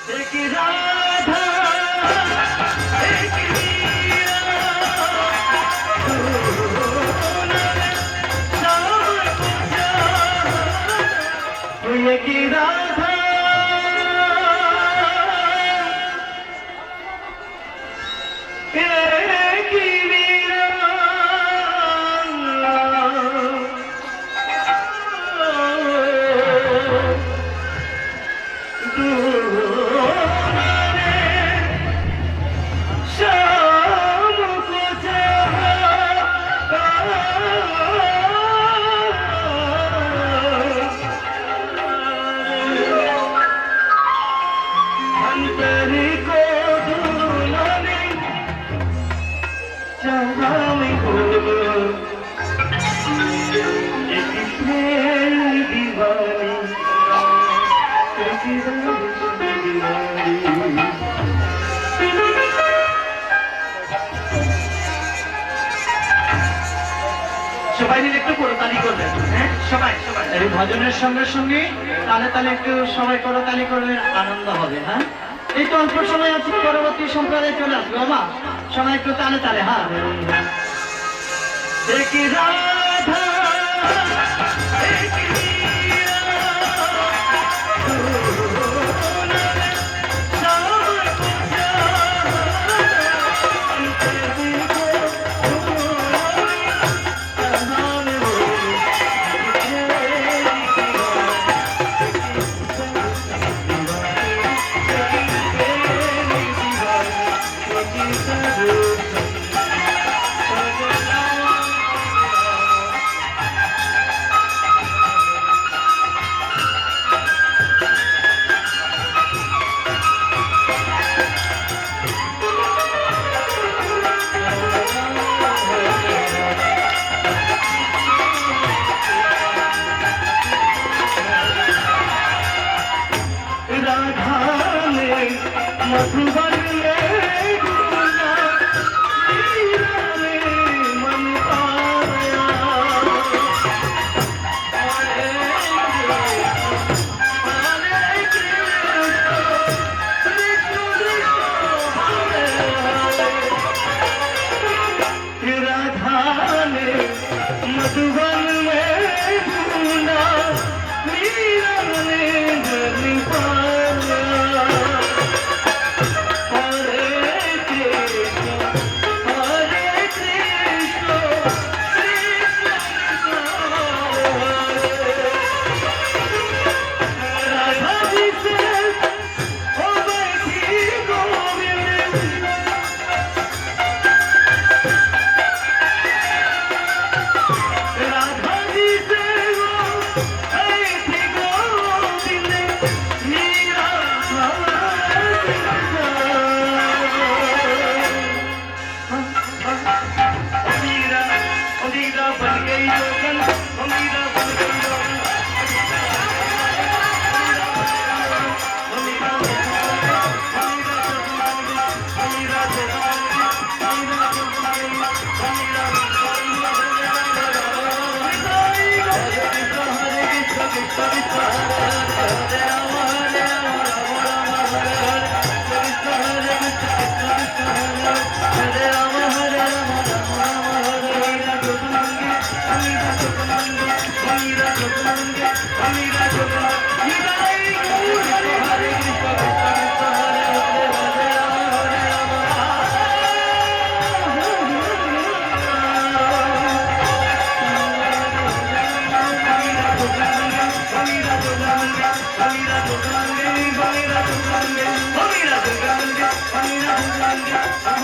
एक राधा एक मीरा एक राधा एक मीरा সবাই মিলে একটু করতালি করবেন। হ্যাঁ, সবাই সবাই এই ভজনের সঙ্গে সঙ্গে তালে তালে একটু সবাই করতালি করলে আনন্দ হবে। হ্যাঁ, এই তো অল্প সময় আছে, পরবর্তী সম্প্রদায় চলে আসবে। মা সবাই একটু তালে তালে। হ্যাঁ, এক রাধা এক मधुबन में घूमना मीरा ने मन पाया। हरे कृष्ण राधा ने मधुबन में घूमना मीरा ने मन पाया। Hare